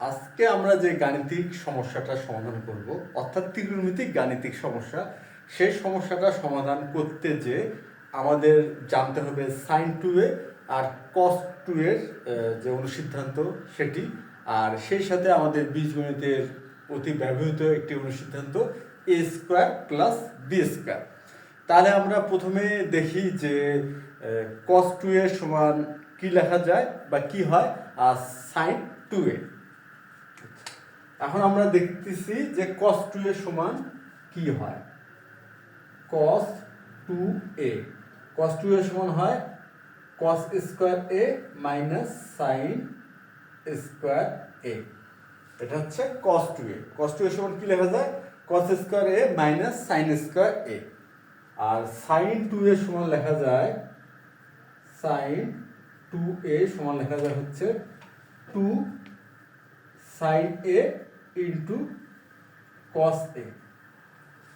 আজকে আমরা যে গাণিতিক সমস্যাটা সমাধান করব অর্থাৎ ত্রিকোণমিতিক গাণিতিক সমস্যা, সেই সমস্যাটা সমাধান করতে যে আমাদের জানতে হবে সাইন 2a আর কস 2 এর যে অনুসিদ্ধান্ত সেটি, আর সেই সাথে আমাদের বীজগণিতের অতি ব্যবহৃত একটি অনুসিদ্ধান্ত a square plus B square. তাহলে আমরা প্রথমে দেখি যে কস 2a সমান কি লেখা যায় বা কি হয় আর সাইন 2a। এখন আমরা দেখতেছি যে cos 2a সমান কি হয়। cos 2a সমান হয় cos square a minus sin square a। এটা হচ্ছে cos 2a। cos 2a সমান কি লেখা যায়? cos square a minus sin square a। আর sin 2a সমান লেখা যায় sin 2a সমান লেখা যায় হচ্ছে 2 sin a into cos a।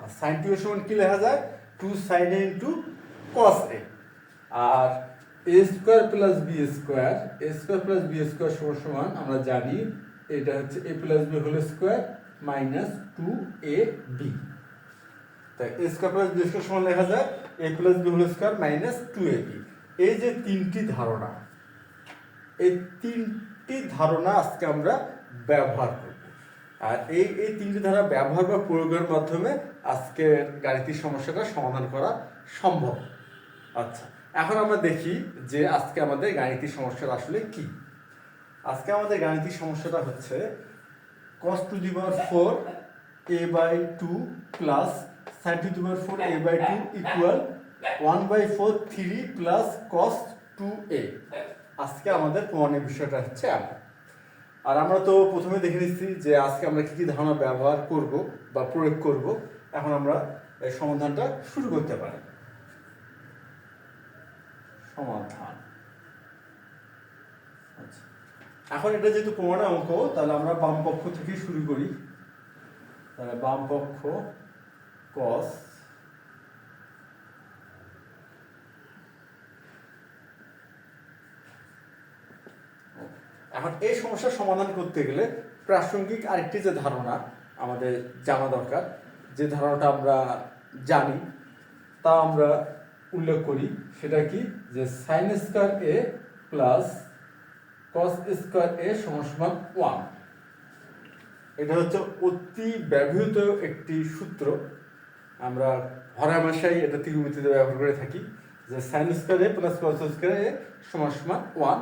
আর sin 2a সমান কি লেখা যায়? 2 sin a into cos a। আর a square plus B square, সমান আমরা জানি এটা হচ্ছে a plus B whole square minus 2ab। তাই a square plus B square সমান লেখা যায় a plus B whole square minus 2ab। এই যে তিনটি ধারণা, এই তিনটি ধারণা আজকে আমরা ব্যবহার করব। আর এই তিনটি ধারা ব্যবহার বা প্রয়োগের মাধ্যমে আজকের গাণিতিক সমস্যাটা সমাধান করা সম্ভব। আচ্ছা, এখন আমরা দেখি যে আজকে আমাদের গাণিতিক সমস্যাটা আসলে কি। আজকে আমাদের গাণিতিক সমস্যাটা হচ্ছে cos to the power 4 a/2 plus sin to the power 4 a/2 equal 1/4 3 plus cos 2a। আজকে আমাদের প্রমাণের বিষয়টা হচ্ছে এমন। আর আমরা তো প্রথমে দেখে নিচ্ছি যে আজকে আমরা কি কি ধারণা ব্যবহার করব বা প্রয়োগ করব। এখন আমরা এই সমাধানটা শুরু করতে পারি। সমাধান। আচ্ছা, এখন এটা যেহেতু প্রমাণের অঙ্ক, তাহলে আমরা বাম পক্ষ থেকে শুরু করি। তাহলে বাম পক্ষ cos এখন এই সমস্যার সমাধান করতে গেলে প্রাসঙ্গিক আরেকটি যে ধারণা আমাদের জানা দরকার, যে ধারণাটা আমরা জানি তা আমরা উল্লেখ করি। সেটা কি? যে sine square a plus cos square a সমান 1। এটা হচ্ছে অতি ব্যবহৃত একটি সূত্র। আমরা হরহামেশাই এটা ত্রিকোণমিতিতে ব্যবহার করে থাকি যে sine square a plus cos square a সমান 1।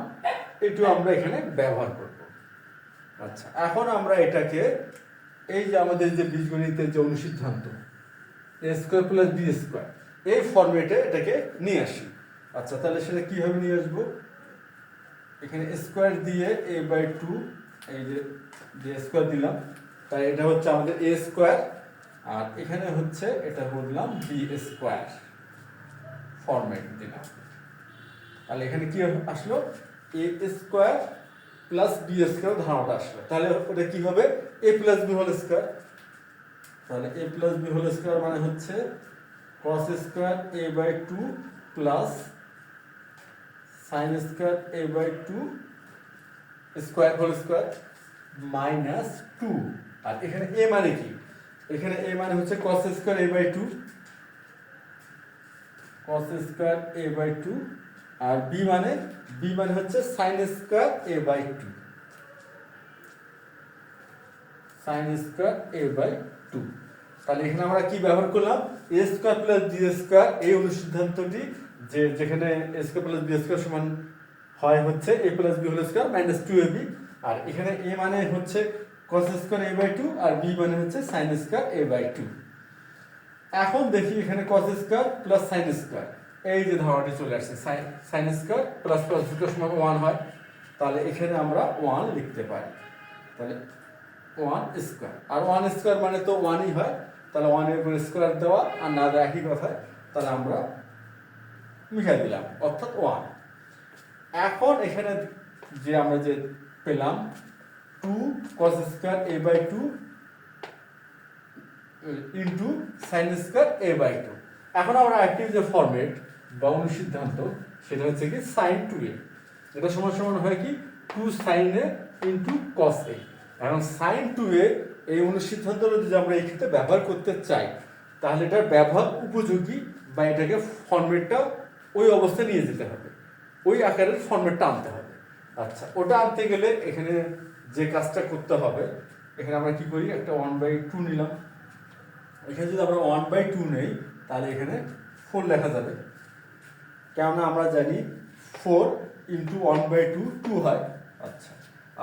এটাও আমরা এখানে ব্যবহার করব। আচ্ছা, এখন আমরা এটাকে এই যে আমাদের যে বীজগণিতের যে অনুসিদ্ধান্ত a square plus B square, এই ফরম্যাটে এটাকে নিয়ে আসি। আচ্ছা, তাহলে সেটা কিভাবে নিয়ে আসবো? এখানে স্কয়ার দিয়ে a/2, এই যে স্কয়ার দিলাম, তাই এটা হচ্ছে আমাদের a স্কয়ার, আর এখানে হচ্ছে এটা বললাম বি স্কয়ার ফরম্যাট দিলাম। তাহলে এখানে কি আসলো? a square plus B square ধারণাটা আসলো। তাহলে ওটা কি হবে? a plus B whole square. তাহলে a plus B whole square মানে হচ্ছে cos square a/2 plus sin square a/2 square whole square minus 2। আর এখানে a মানে কি? এখানে a মানে হচ্ছে cos square a/2, cos square a/2, আর b মানে হচ্ছে sin square a/2, sin square a/2। তাহলে এখানে আমরা কি ব্যবহার করলাম? a square plus B square, এই অনুসিদ্ধান্তটি যেখানে a square plus B square সমান হয় হচ্ছে a plus B whole square minus 2ab। আর এখানে a মানে হচ্ছে cos স্কয়ার a/2 আর b মানে হচ্ছে sin স্কয়ার a/2। এখন দেখি এখানে cos square plus sin square, এই যে ধারণাটি চলে আসছে, sin square plus cos square সমান 1 হয়। তাহলে এখানে আমরা 1 লিখতে পারি। তাহলে 1 স্কয়ার, আর 1 স্কয়ার মানে তো 1ই হয়। তাহলে 1 এর উপরে স্কয়ার দেওয়া আর না দেওয়া একই কথা। তাহলে আমরা মিশাই দিলাম, অর্থাৎ 1। এখন এখানে যে আমরা যে পেলাম 2 cos square a/2 into sin square a/2। এখন আমরা অ্যাক্টিভ যে ফরম্যাট বা অনুসিদ্ধান্ত সেটা হচ্ছে কি sin 2a। এটা সমান হয় কি 2 sin a into cos a। এখন সাইন টু এ এই অনুসিদ্ধান্তটা যদি আমরা এই ক্ষেত্রে ব্যবহার করতে চাই, তাহলে এটার ব্যবহার উপযোগী বা এটাকে ফরম্যাটটা ওই অবস্থায় নিয়ে যেতে হবে, ওই আকারের ফরম্যাটটা আনতে হবে। আচ্ছা, ওটা আনতে গেলে এখানে যে কাজটা করতে হবে, এখানে আমরা কি করি, একটা 1/2 নিলাম। এখানে যদি আমরা 1/2 নেই, তাহলে এখানে 4 লেখা যাবে, কেননা আমরা জানি 4 ইন্টু 1/2 2 হয়। আচ্ছা,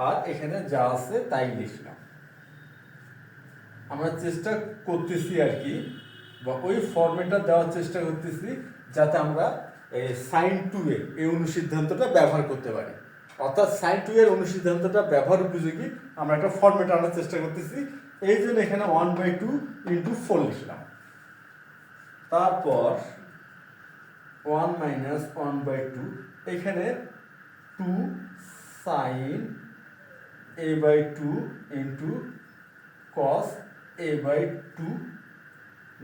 আর এখানে যা আছে তাই লিখলাম। আমরা চেষ্টা করতেছি আর কি, বা ওই ফরম্যাটটা দেওয়ার চেষ্টা করতেছি যাতে আমরা সাইন টু এ এই অনুসিদ্ধান্তটা ব্যবহার করতে পারি। অর্থাৎ সাইন টু এর অনুসিদ্ধান্তটা ব্যবহার উপযোগী আমরা একটা ফরম্যাট আনার চেষ্টা করতেছি। এই জন্য এখানে 1/2 ইন্টু 4 লিখলাম। তারপর 1 মাইনাস 1/2, এখানে 2 sign a/2 into cos a/2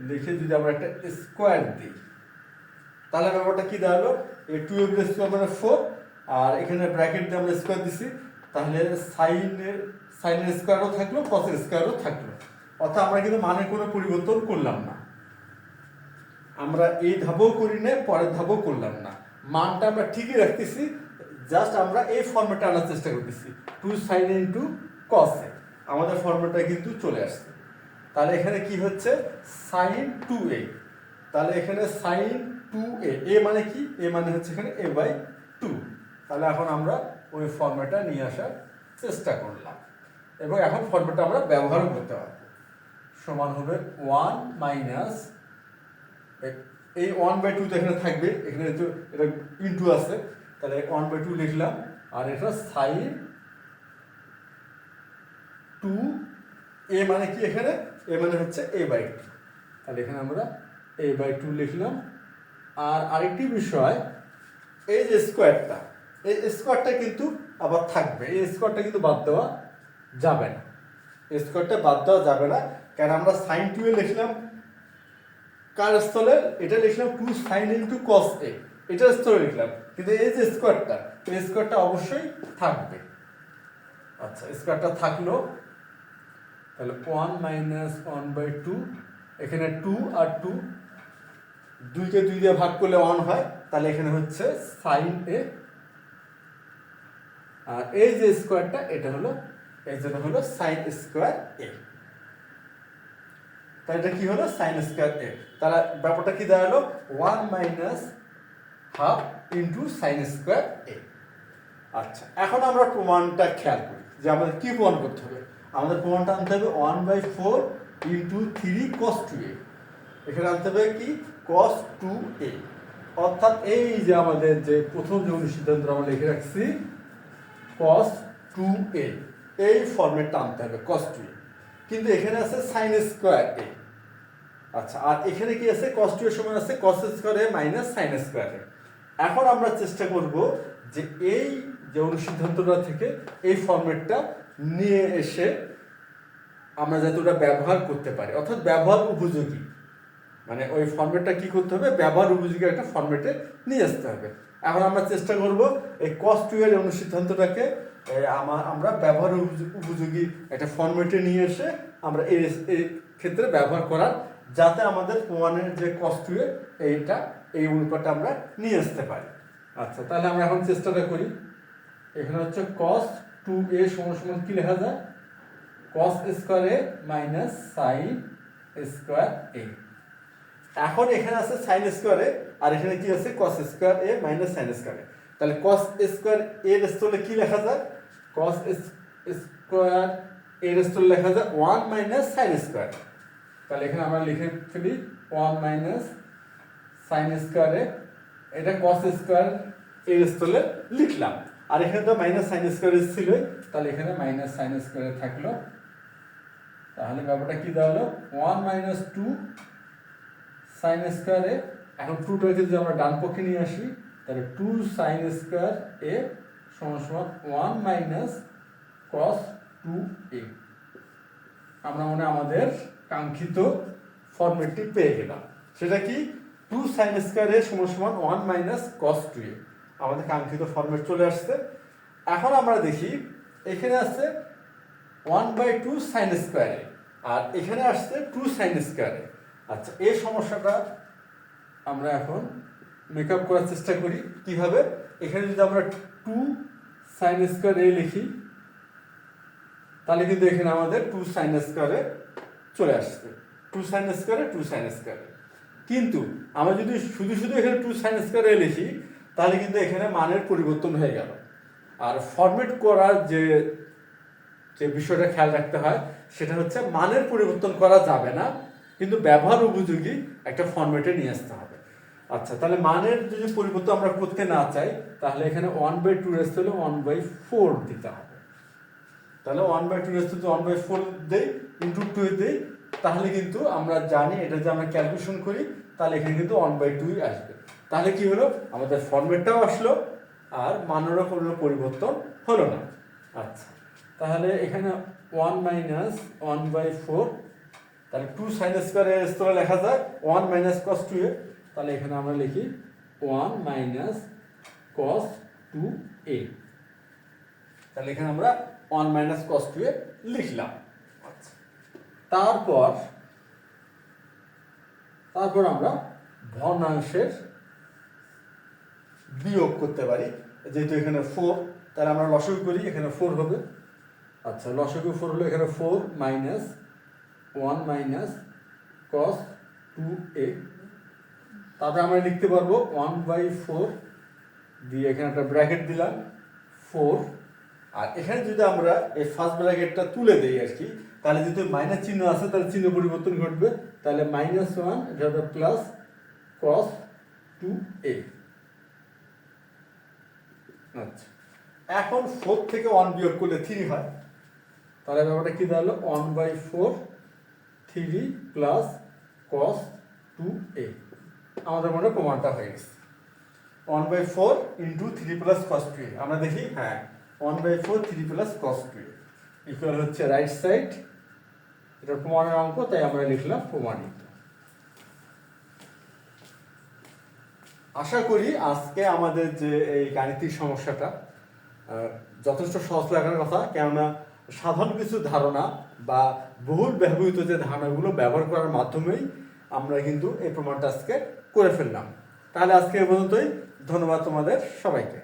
লিখে যদি আমরা একটা স্কোয়ার দিই, তাহলে ব্যাপারটা কি দাঁড়ালো, এই 2 এর স্কোয়ার মানে 4, আর এখানে ব্র্যাকেট দিয়ে আমরা স্কোয়ার দিছি, তাহলে সাইনের স্কোয়ারও থাকলো, কসের স্কোয়ারও থাকলো। অর্থাৎ আমরা কিন্তু মানের কোনো পরিবর্তন করলাম না, আমরা এই ধাপও করি না, পরের ধাপও করলাম না, মানটা আমরা ঠিকই রাখতেছি, জাস্ট আমরা এই ফর্মেটটা আনার চেষ্টা করতেছি 2 সাইন ইন্টু কস এ, আমাদের ফর্মেটটা কিন্তু চলে আসছে। তাহলে এখানে কি হচ্ছে, সাইন 2a, তাহলে এখানে সাইন 2a, এ মানে কি, এ মানে হচ্ছে এখানে a/2। তাহলে এখন আমরা ওই ফর্মেটটা নিয়ে আসার চেষ্টা করলাম, এবং এখন ফর্মেটটা আমরা ব্যবহারও করতে পারবো। সমান হবে 1 মাইনাস, এই 1/2 তো এখানে থাকবে, এখানে তো এটা ইন্টু আছে, তাহলে 1/2 লিখলাম, আর এটা সাইন 2a মানে কি, এখানে এ মানে হচ্ছে a/2, তাহলে এখানে আমরা a/2 লিখলাম। আর আরেকটি বিষয়, এই যে স্কোয়ারটা, এই স্কোয়ারটা কিন্তু আবার থাকবে, এই স্কোয়ারটা কিন্তু বাদ দেওয়া যাবে না, এই স্কোয়ারটা বাদ দেওয়া যাবে না, কারণ আমরা সাইন 2a লিখলাম কার স্থলে, এটা লিখলাম 2 সাইন ইন্টু কস এ, এটার স্থলে লিখলাম, কিন্তু এই যে স্কোয়ারটা, এই স্কোয়ারটা অবশ্যই থাকবে। আচ্ছা, স্কোয়ারটা থাকলো, তাহলে 1 মাইনাস 1/2, এখানে 2 আর 2, 2কে 2 দিয়ে ভাগ করলে 1 হয়, তাহলে এখানে হচ্ছে সাইন এ, আর এই যে স্কোয়ারটা এটা হলো, এই জন্য হলো সাইন স্কোয়ার এ, তাহলে এটা কি হলো, সাইন স্কোয়ার এ। তাহলে ব্যাপারটা কি দাঁড়ালো, 1 minus half into sine square এ। আচ্ছা, এখন আমরা প্রমাণটা খেয়াল করি যে আমাদের কি প্রমাণ করতে হবে। আমাদের প্রমাণটা আনতে হবে 1/4 ইন্টু 3 cos 2a, এখানে আনতে হবে কি, cos 2a, অর্থাৎ এই যে আমাদের যে প্রথম যে অনুসিদ্ধান্ত আমরা লিখে রাখছি cos 2a, এই ফরম্যাটটা আনতে হবে cos 2a, কিন্তু এখানে আছে sin স্কোয়ার a। আচ্ছা, আর এখানে কি আছে, cos 2 এর সমান আছে cos square a minus sin square a। এখন আমরা চেষ্টা করব যে এই যে অনুসিদ্ধান্তটা থেকে এই ফরম্যাটটা নিয়ে এসে আমরা যাতে ওটা ব্যবহার করতে পারি, অর্থাৎ ব্যবহার উপযোগী, মানে ওই ফরম্যাটটা কি করতে হবে, ব্যবহার উপযোগী একটা ফরম্যাটে নিয়ে আসতে হবে। এখন আমরা চেষ্টা করব এই cos 2 এর অনুসিদ্ধান্তটাকে আমরা ব্যবহার উপযোগী একটা ফরম্যাটে নিয়ে এসে আমরা এই ক্ষেত্রে ব্যবহার করার, যাতে আমাদের প্রমাণের যে cos 2 এর এই অনুপাতটা আমরা নিয়ে আসতে পারি। আচ্ছা, তাহলে আমরা এখন চেষ্টাটা করি। এখানে হচ্ছে cos 2a সমান কি লেখা যায়, cos square a minus sin square a। এখন এখানে আছে sin স্কয়ার a, আর এখানে কি আছে cos square a minus sin square a। তাহলে cos স্কয়ার a এর স্থলে কি লেখা যায়, cos স্কয়ার a এর স্থলে লেখা যায় 1 মাইনাস sin স্কয়ার। তাহলে এখানে আমরা লিখে ফেলি 1 মাইনাস sin স্কয়ার a, এটা cos স্কয়ার a এর স্থলে লিখলাম, আর এখানে তো মাইনাস sin স্কয়ার a ছিল, তাহলে এখানে মাইনাস sin স্কয়ার থাকলো। তাহলে ব্যাপারটা কি দাঁড়ালো, 1 মাইনাস 2 sin স্কয়ার a। এখন 2টাকে যদি আমরা ডান পক্ষে নিয়ে আসি, তাহলে 2 sin স্কয়ার a সমান 1 মাইনাস cos 2a। আমরা আমাদের কাঙ্ক্ষিত ফরম্যাটটি পেয়ে গেলাম। সেটা কি, 2 sin স্কয়ার a সমান 1 মাইনাস cos 2a, আমাদের কাঙ্ক্ষিত ফরম্যাট চলে আসছে। এখন আমরা দেখি এখানে আছে 1/2 সাইন স্কোয়ারে, আর এখানে আসছে 2 সাইন স্কোয়ারে। আচ্ছা, এই সমস্যাটা আমরা এখন মেকআপ করার চেষ্টা করি কিভাবে। এখানে যদি আমরা 2 সাইন স্কোয়ার এ লিখি, তাহলে কিন্তু এখানে আমাদের 2 সাইন স্কোয়ারে চলে আসছে, 2 সাইন স্কোয়ারে 2 সাইন স্কোয়ারে। কিন্তু আমরা যদি শুধু শুধু এখানে 2 সাইন স্কোয়ারে লিখি, তাহলে কিন্তু এখানে মানের পরিবর্তন হয়ে গেল। আর ফরম্যাট করার যে বিষয়টা খেয়াল রাখতে হয় সেটা হচ্ছে মানের পরিবর্তন করা যাবে না, কিন্তু ব্যবহার উপযোগী একটা ফরম্যাটে নিয়ে আসতে হবে। আচ্ছা, তাহলে মানের যদি পরিবর্তন আমরা করতে না চাই, তাহলে এখানে 1/2 রেস্ট হলে 1/4 দিতে হবে। তাহলে 1/2 রেস্ট যদি 1/4 দেই ইন্টু 2 দেই, তাহলে কিন্তু আমরা জানি এটা যে আমরা ক্যালকুলেশন করি, তাহলে এখানে কিন্তু 1/2 আসবে। তাহলে কি হলো, আমাদের ফরম্যাটটাও আসলো আর মানেরও কোনো পরিবর্তন হলো না। আচ্ছা, তাহলে এখানে 1 - 1/4, তাহলে 2 সাইন স্কোয়ারে স্তরে লেখা যায় 1 - cos 2a। তাহলে এখানে আমরা লিখি 1 - cos 2a। তাহলে এখানে আমরা 1 - cos 2a লিখলাম। আচ্ছা, তারপর আমরা ভগ্নাংশের বিয়োগ করতে পারি। যেহেতু এখানে 4, তাহলে আমরা লসাগু করি, এখানে 4 হবে। আচ্ছা, লসাগু 4 হলো এখানে 4 - 1 - cos 2a। তারপরে আমরা লিখতে পারবো 1/4 দিয়ে এখানে একটা ব্র্যাকেট দিলাম 4। আর এখানে যদি আমরা এই ফার্স্ট ব্র্যাকেটটা তুলে দেই আর কি, তাহলে যেহেতু মাইনাস চিহ্ন আছে, তাহলে চিহ্ন পরিবর্তন ঘটবে। তাহলে -1 এটা হবে প্লাস cos 2a। আচ্ছা, এখন 4 থেকে 1 বিয়োগ করলে 3 হয়। তাহলে ব্যাপারটা কি দাঁড়ালো, 1/4 3 প্লাস cos 2a। আমাদের মনে প্রমাণটা হয়ে গেছে। 1/4 ইন্টু 3 প্লাস cos 2a। আমরা দেখি, হ্যাঁ, 1/4 3 প্লাস cos 2a ইকুয়াল হচ্ছে রাইট সাইড। এটা প্রমাণের অঙ্ক, তাই আমরা লিখলাম প্রমাণিত। আশা করি আজকে আমাদের যে এই গাণিতিক সমস্যাটা যথেষ্ট সহজ লাগার কথা, কেননা সাধারণ কিছু ধারণা বা বহুল ব্যবহৃত যে ধারণাগুলো ব্যবহার করার মাধ্যমেই আমরা কিন্তু এই প্রমাণটা আজকে করে ফেললাম। তাহলে আজকে এ পর্যন্তই। ধন্যবাদ তোমাদের সবাইকে।